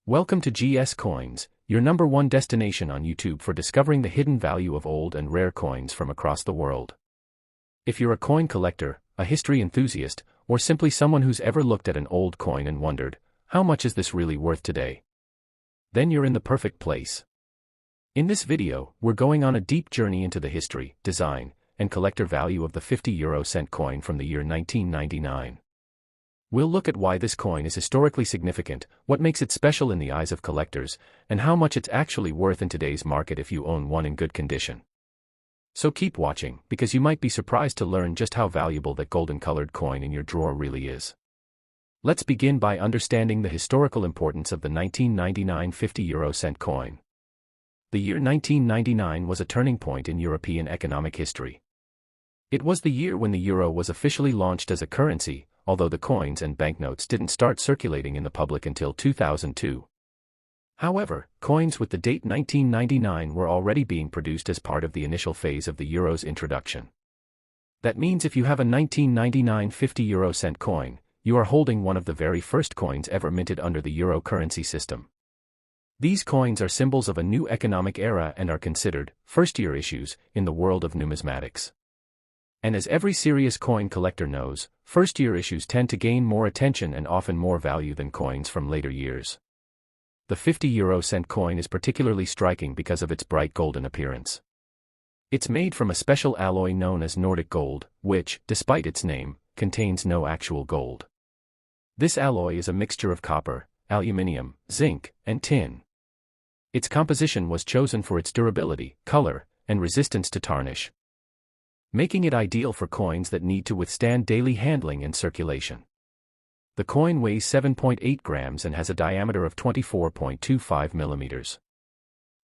Welcome to GS Coins, your #1 destination on YouTube for discovering the hidden value of old and rare coins from across the world. If you're a coin collector, a history enthusiast, or simply someone who's ever looked at an old coin and wondered, how much is this really worth today? Then you're in the perfect place. In this video, we're going on a deep journey into the history, design, and collector value of the 50-euro-cent coin from the year 1999. We'll look at why this coin is historically significant, what makes it special in the eyes of collectors, and how much it's actually worth in today's market if you own one in good condition. So keep watching, because you might be surprised to learn just how valuable that golden-colored coin in your drawer really is. Let's begin by understanding the historical importance of the 1999 50-euro-cent coin. The year 1999 was a turning point in European economic history. It was the year when the euro was officially launched as a currency, although the coins and banknotes didn't start circulating in the public until 2002. However, coins with the date 1999 were already being produced as part of the initial phase of the euro's introduction. That means if you have a 1999 50-euro-cent coin, you are holding one of the very first coins ever minted under the euro currency system. These coins are symbols of a new economic era and are considered first-year issues in the world of numismatics. And as every serious coin collector knows, first-year issues tend to gain more attention and often more value than coins from later years. The 50-euro-cent coin is particularly striking because of its bright golden appearance. It's made from a special alloy known as Nordic gold, which, despite its name, contains no actual gold. This alloy is a mixture of copper, aluminium, zinc, and tin. Its composition was chosen for its durability, color, and resistance to tarnish, making it ideal for coins that need to withstand daily handling and circulation. The coin weighs 7.8 grams and has a diameter of 24.25 millimeters.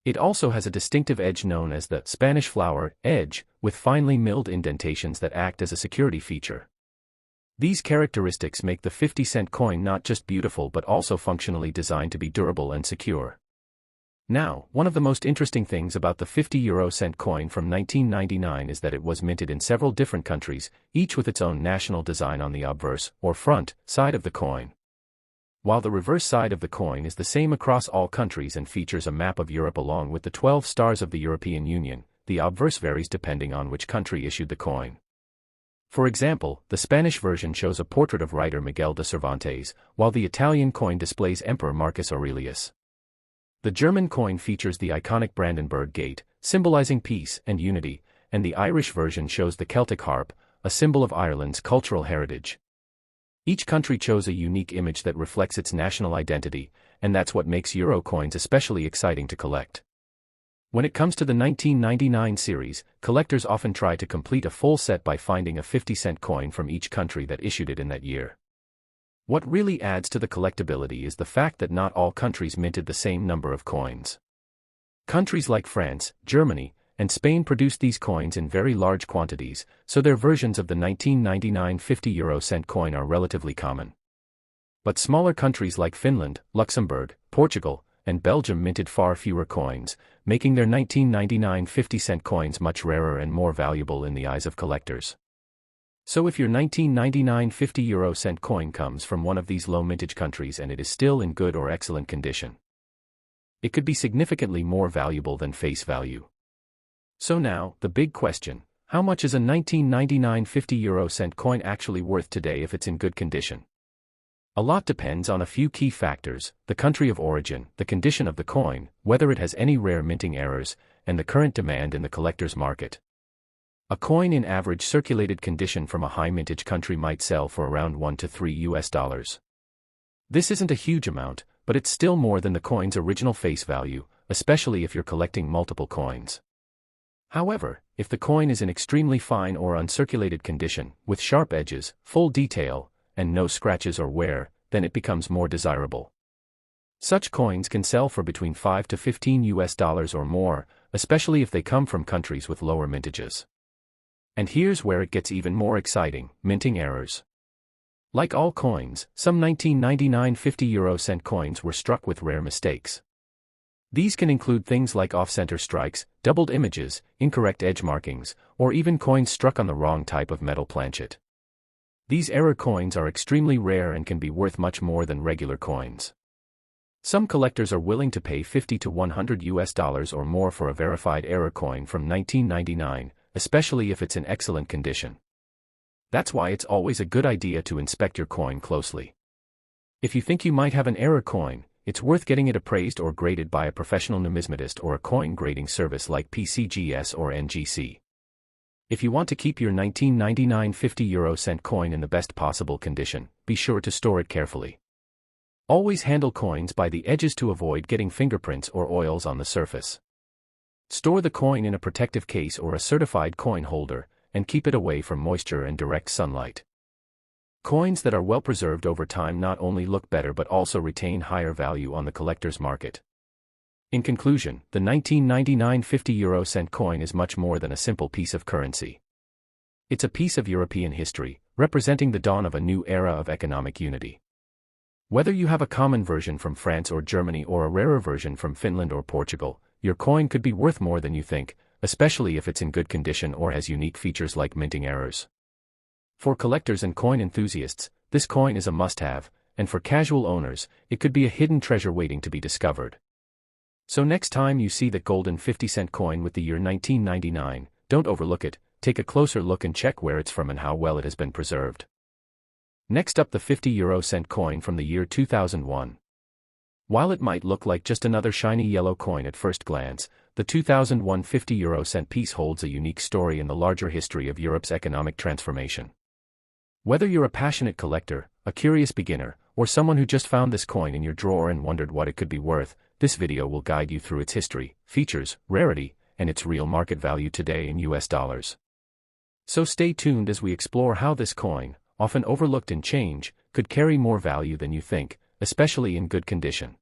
It also has a distinctive edge known as the Spanish flower edge, with finely milled indentations that act as a security feature. These characteristics make the 50-cent coin not just beautiful but also functionally designed to be durable and secure. Now, one of the most interesting things about the 50-euro-cent coin from 1999 is that it was minted in several different countries, each with its own national design on the obverse, or front, side of the coin. While the reverse side of the coin is the same across all countries and features a map of Europe along with the 12 stars of the European Union, the obverse varies depending on which country issued the coin. For example, the Spanish version shows a portrait of writer Miguel de Cervantes, while the Italian coin displays Emperor Marcus Aurelius. The German coin features the iconic Brandenburg Gate, symbolizing peace and unity, and the Irish version shows the Celtic harp, a symbol of Ireland's cultural heritage. Each country chose a unique image that reflects its national identity, and that's what makes euro coins especially exciting to collect. When it comes to the 1999 series, collectors often try to complete a full set by finding a 50-cent coin from each country that issued it in that year. What really adds to the collectability is the fact that not all countries minted the same number of coins. Countries like France, Germany, and Spain produced these coins in very large quantities, so their versions of the 1999 50-euro-cent coin are relatively common. But smaller countries like Finland, Luxembourg, Portugal, and Belgium minted far fewer coins, making their 1999 50-cent coins much rarer and more valuable in the eyes of collectors. So if your 1999 50-euro-cent coin comes from one of these low-mintage countries and it is still in good or excellent condition, it could be significantly more valuable than face value. So now, the big question, how much is a 1999 50-euro-cent coin actually worth today if it's in good condition? A lot depends on a few key factors: the country of origin, the condition of the coin, whether it has any rare minting errors, and the current demand in the collector's market. A coin in average circulated condition from a high-mintage country might sell for around $1 to $3. This isn't a huge amount, but it's still more than the coin's original face value, especially if you're collecting multiple coins. However, if the coin is in extremely fine or uncirculated condition, with sharp edges, full detail, and no scratches or wear, then it becomes more desirable. Such coins can sell for between $5 to $15 or more, especially if they come from countries with lower mintages. And here's where it gets even more exciting: minting errors. Like all coins, some 1999 50-euro-cent coins were struck with rare mistakes. These can include things like off-center strikes, doubled images, incorrect edge markings, or even coins struck on the wrong type of metal planchet. These error coins are extremely rare and can be worth much more than regular coins. Some collectors are willing to pay $50 to $100 or more for a verified error coin from 1999, especially if it's in excellent condition. That's why it's always a good idea to inspect your coin closely. If you think you might have an error coin, it's worth getting it appraised or graded by a professional numismatist or a coin grading service like PCGS or NGC. If you want to keep your 1999 50-euro-cent coin in the best possible condition, be sure to store it carefully. Always handle coins by the edges to avoid getting fingerprints or oils on the surface. Store the coin in a protective case or a certified coin holder, and keep it away from moisture and direct sunlight. Coins that are well preserved over time not only look better but also retain higher value on the collector's market. In conclusion, the 1999 50-euro-cent coin is much more than a simple piece of currency. It's a piece of European history, representing the dawn of a new era of economic unity. Whether you have a common version from France or Germany or a rarer version from Finland or Portugal, your coin could be worth more than you think, especially if it's in good condition or has unique features like minting errors. For collectors and coin enthusiasts, this coin is a must-have, and for casual owners, it could be a hidden treasure waiting to be discovered. So next time you see that golden 50-cent coin with the year 1999, don't overlook it, take a closer look and check where it's from and how well it has been preserved. Next up, the 50-euro-cent coin from the year 2001. While it might look like just another shiny yellow coin at first glance, the 2001 50-euro-cent piece holds a unique story in the larger history of Europe's economic transformation. Whether you're a passionate collector, a curious beginner, or someone who just found this coin in your drawer and wondered what it could be worth, this video will guide you through its history, features, rarity, and its real market value today in US dollars. So stay tuned as we explore how this coin, often overlooked in change, could carry more value than you think, especially in good condition.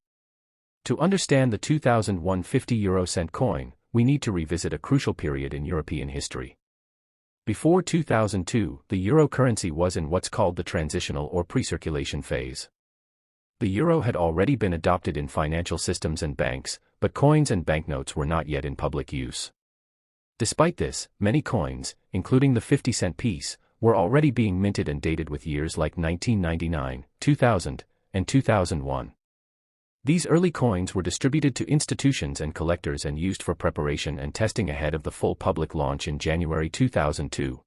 To understand the 2001 50-euro-cent coin, we need to revisit a crucial period in European history. Before 2002, the euro currency was in what's called the transitional or pre-circulation phase. The euro had already been adopted in financial systems and banks, but coins and banknotes were not yet in public use. Despite this, many coins, including the 50-cent piece, were already being minted and dated with years like 1999, 2000, and 2001. These early coins were distributed to institutions and collectors and used for preparation and testing ahead of the full public launch in January 2002.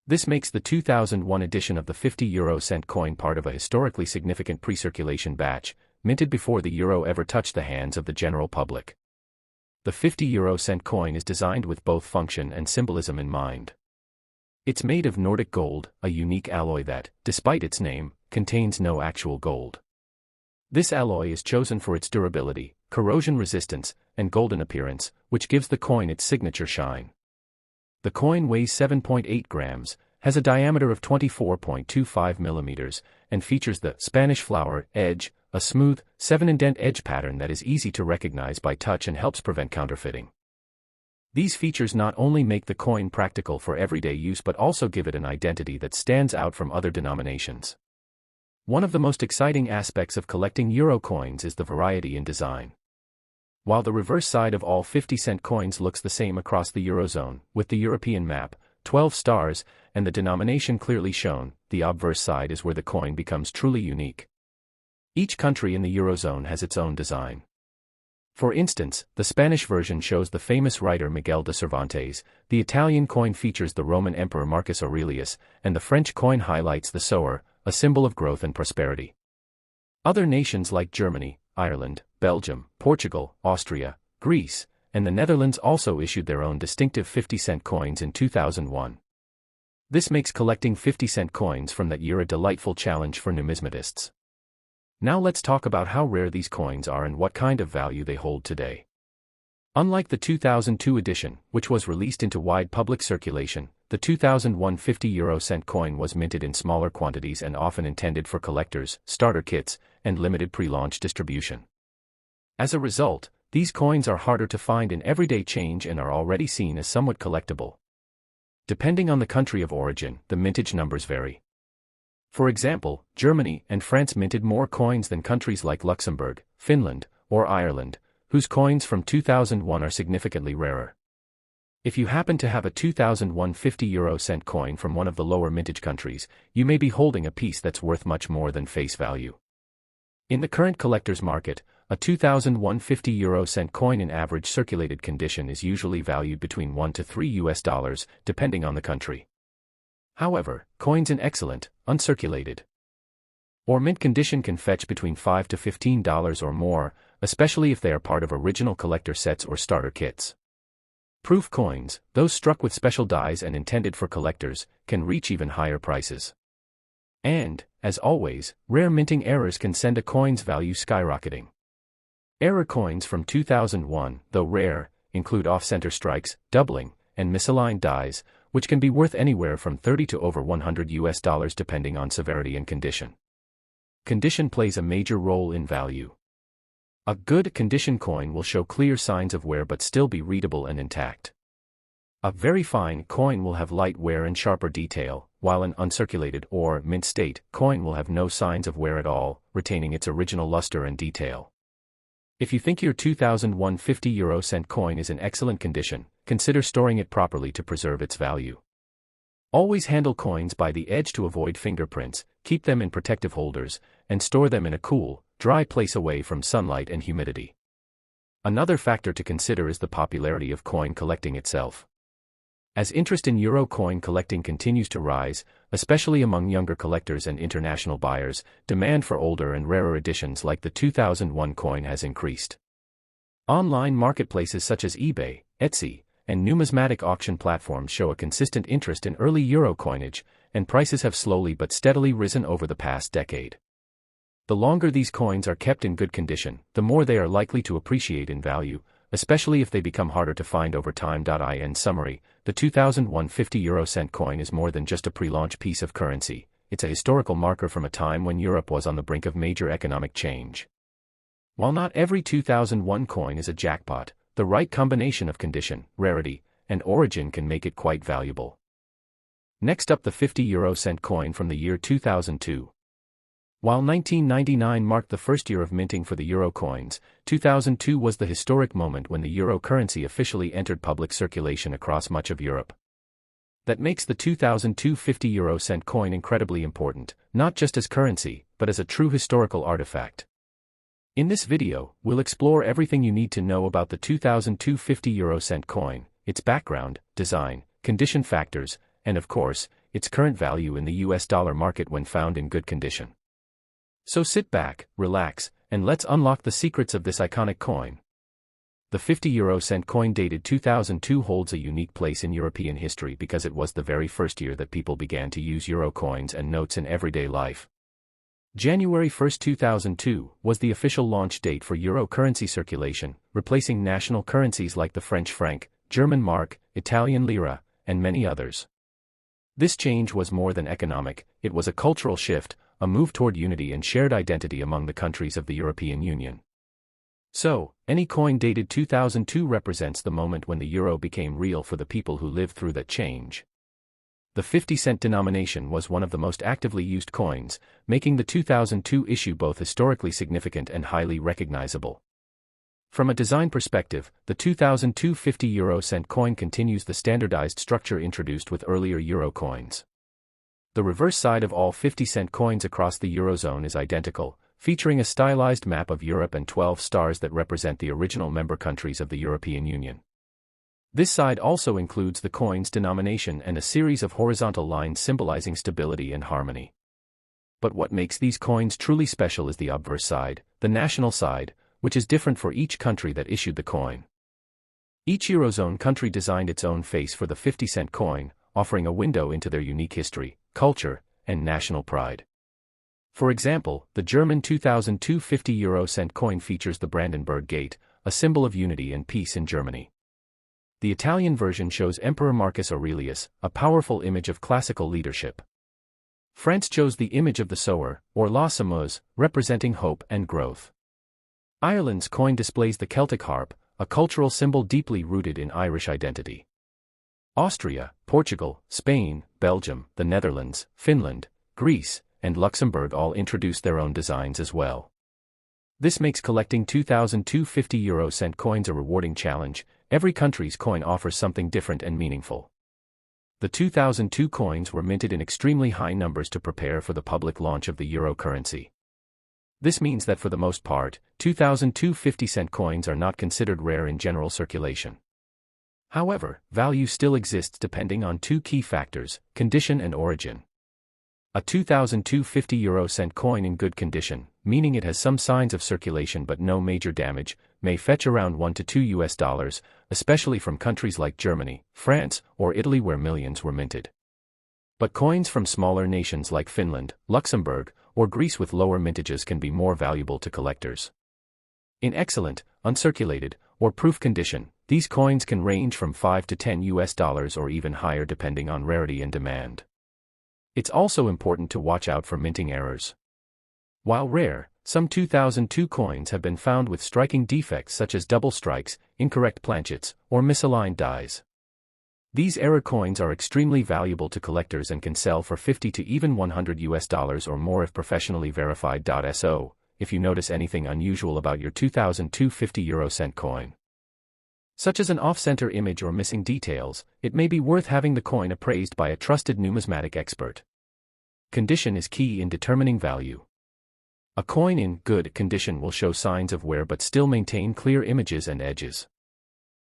This makes the 2001 edition of the 50-euro-cent coin part of a historically significant pre-circulation batch, minted before the euro ever touched the hands of the general public. The 50-euro-cent coin is designed with both function and symbolism in mind. It's made of Nordic gold, a unique alloy that, despite its name, contains no actual gold. This alloy is chosen for its durability, corrosion resistance, and golden appearance, which gives the coin its signature shine. The coin weighs 7.8 grams, has a diameter of 24.25 millimeters, and features the Spanish flower edge, a smooth, 7-indent edge pattern that is easy to recognize by touch and helps prevent counterfeiting. These features not only make the coin practical for everyday use but also give it an identity that stands out from other denominations. One of the most exciting aspects of collecting euro coins is the variety in design. While the reverse side of all 50-cent coins looks the same across the Eurozone, with the European map, 12 stars, and the denomination clearly shown, the obverse side is where the coin becomes truly unique. Each country in the Eurozone has its own design. For instance, the Spanish version shows the famous writer Miguel de Cervantes, the Italian coin features the Roman Emperor Marcus Aurelius, and the French coin highlights the sower, a symbol of growth and prosperity. Other nations like Germany, Ireland, Belgium, Portugal, Austria, Greece, and the Netherlands also issued their own distinctive 50-cent coins in 2001. This makes collecting 50-cent coins from that year a delightful challenge for numismatists. Now let's talk about how rare these coins are and what kind of value they hold today. Unlike the 2002 edition, which was released into wide public circulation, the 2001 50-euro-cent coin was minted in smaller quantities and often intended for collectors, starter kits, and limited pre-launch distribution. As a result, these coins are harder to find in everyday change and are already seen as somewhat collectible. Depending on the country of origin, the mintage numbers vary. For example, Germany and France minted more coins than countries like Luxembourg, Finland, or Ireland, whose coins from 2001 are significantly rarer. If you happen to have a 2001 50-euro-cent coin from one of the lower mintage countries, you may be holding a piece that's worth much more than face value. In the current collector's market, a 2001 50-cent coin in average circulated condition is usually valued between $1 to $3, depending on the country. However, coins in excellent, uncirculated, or mint condition can fetch between $5 to $15 or more, especially if they are part of original collector sets or starter kits. Proof coins, those struck with special dies and intended for collectors, can reach even higher prices. And, as always, rare minting errors can send a coin's value skyrocketing. Error coins from 2001, though rare, include off-center strikes, doubling, and misaligned dies, which can be worth anywhere from $30 to over $100 depending on severity and condition. Condition plays a major role in value. A good condition coin will show clear signs of wear but still be readable and intact. A very fine coin will have light wear and sharper detail, while an uncirculated or mint state coin will have no signs of wear at all, retaining its original luster and detail. If you think your 2001 50-cent coin is in excellent condition, consider storing it properly to preserve its value. Always handle coins by the edge to avoid fingerprints, keep them in protective holders, and store them in a cool, dry place away from sunlight and humidity. Another factor to consider is the popularity of coin collecting itself. As interest in euro coin collecting continues to rise, especially among younger collectors and international buyers, demand for older and rarer editions like the 2001 coin has increased. Online marketplaces such as eBay, Etsy, and numismatic auction platforms show a consistent interest in early euro coinage, and prices have slowly but steadily risen over the past decade. The longer these coins are kept in good condition, the more they are likely to appreciate in value, especially if they become harder to find over time. In summary, the 2001 50-cent coin is more than just a pre-launch piece of currency, it's a historical marker from a time when Europe was on the brink of major economic change. While not every 2001 coin is a jackpot, the right combination of condition, rarity, and origin can make it quite valuable. Next up, the 50-cent coin from the year 2002. While 1999 marked the first year of minting for the euro coins, 2002 was the historic moment when the euro currency officially entered public circulation across much of Europe. That makes the 2002 50-cent coin incredibly important, not just as currency, but as a true historical artifact. In this video, we'll explore everything you need to know about the 2002 50-cent coin, its background, design, condition factors, and of course, its current value in the US dollar market when found in good condition. So sit back, relax, and let's unlock the secrets of this iconic coin. The 50-cent coin dated 2002 holds a unique place in European history because it was the very first year that people began to use euro coins and notes in everyday life. January 1, 2002, was the official launch date for euro currency circulation, replacing national currencies like the French franc, German mark, Italian lira, and many others. This change was more than economic, it was a cultural shift, a move toward unity and shared identity among the countries of the European Union. So, any coin dated 2002 represents the moment when the euro became real for the people who lived through that change. The 50-cent denomination was one of the most actively used coins, making the 2002 issue both historically significant and highly recognizable. From a design perspective, the 2002 50-cent coin continues the standardized structure introduced with earlier euro coins. The reverse side of all 50-cent coins across the Eurozone is identical, featuring a stylized map of Europe and 12 stars that represent the original member countries of the European Union. This side also includes the coin's denomination and a series of horizontal lines symbolizing stability and harmony. But what makes these coins truly special is the obverse side, the national side, which is different for each country that issued the coin. Each Eurozone country designed its own face for the 50-cent coin, offering a window into their unique history, culture, and national pride. For example, the German 2002 50-cent coin features the Brandenburg Gate, a symbol of unity and peace in Germany. The Italian version shows Emperor Marcus Aurelius, a powerful image of classical leadership. France chose the image of the sower, or la semeuse, representing hope and growth. Ireland's coin displays the Celtic harp, a cultural symbol deeply rooted in Irish identity. Austria, Portugal, Spain, Belgium, the Netherlands, Finland, Greece, and Luxembourg all introduced their own designs as well. This makes collecting 2002 50-cent coins a rewarding challenge. Every country's coin offers something different and meaningful. The 2002 coins were minted in extremely high numbers to prepare for the public launch of the euro currency. This means that for the most part, 2002 50-cent coins are not considered rare in general circulation. However, value still exists depending on two key factors: condition and origin. A 2002 50-cent coin in good condition, meaning it has some signs of circulation but no major damage, may fetch around $1 to $2, especially from countries like Germany, France, or Italy where millions were minted. But coins from smaller nations like Finland, Luxembourg, or Greece with lower mintages can be more valuable to collectors. In excellent, uncirculated, or proof condition, these coins can range from $5 to $10 or even higher depending on rarity and demand. It's also important to watch out for minting errors. While rare, some 2002 coins have been found with striking defects such as double strikes, incorrect planchets, or misaligned dies. These error coins are extremely valuable to collectors and can sell for $50 to even $100 or more if professionally verified. So, if you notice anything unusual about your 2002 50-cent coin, such as an off-center image or missing details, it may be worth having the coin appraised by a trusted numismatic expert. Condition is key in determining value. A coin in good condition will show signs of wear but still maintain clear images and edges.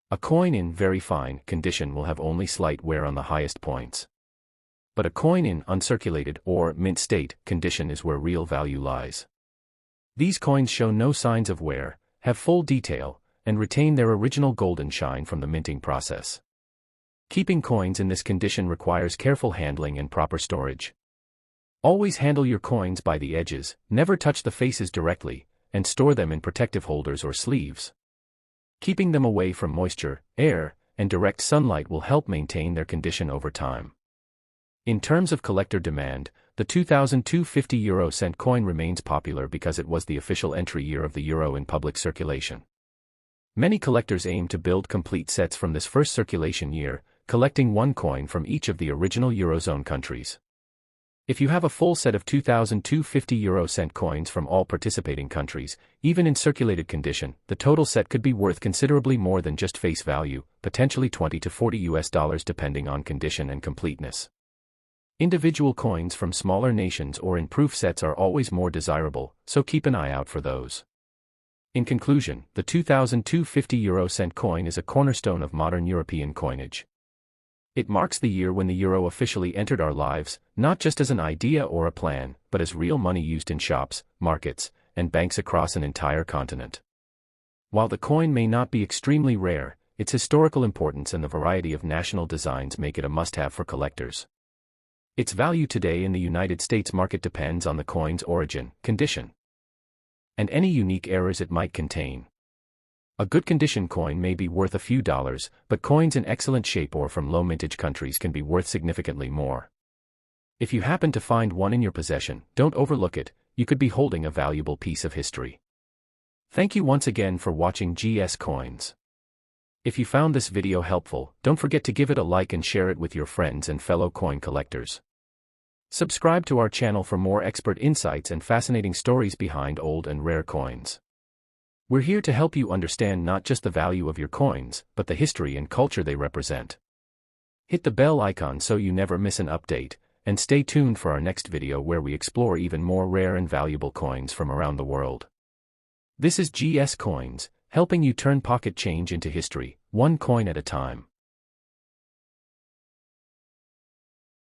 A coin in very fine condition will have only slight wear on the highest points. But a coin in uncirculated or mint state condition is where real value lies. These coins show no signs of wear, have full detail, and retain their original golden shine from the minting process. Keeping coins in this condition requires careful handling and proper storage. Always handle your coins by the edges, never touch the faces directly, and store them in protective holders or sleeves. Keeping them away from moisture, air, and direct sunlight will help maintain their condition over time. In terms of collector demand, the 2002 50-cent coin remains popular because it was the official entry year of the euro in public circulation. Many collectors aim to build complete sets from this first circulation year, collecting one coin from each of the original Eurozone countries. If you have a full set of 2002 50-cent coins from all participating countries, even in circulated condition, the total set could be worth considerably more than just face value, potentially $20 to $40 depending on condition and completeness. Individual coins from smaller nations or in proof sets are always more desirable, so keep an eye out for those. In conclusion, the 2002 50-cent coin is a cornerstone of modern European coinage. It marks the year when the euro officially entered our lives, not just as an idea or a plan, but as real money used in shops, markets, and banks across an entire continent. While the coin may not be extremely rare, its historical importance and the variety of national designs make it a must-have for collectors. Its value today in the United States market depends on the coin's origin, condition, and any unique errors it might contain. A good condition coin may be worth a few dollars, but coins in excellent shape or from low-mintage countries can be worth significantly more. If you happen to find one in your possession, don't overlook it, you could be holding a valuable piece of history. Thank you once again for watching GS Coins. If you found this video helpful, don't forget to give it a like and share it with your friends and fellow coin collectors. Subscribe to our channel for more expert insights and fascinating stories behind old and rare coins. We're here to help you understand not just the value of your coins, but the history and culture they represent. Hit the bell icon so you never miss an update, and stay tuned for our next video where we explore even more rare and valuable coins from around the world. This is GS Coins, helping you turn pocket change into history, one coin at a time.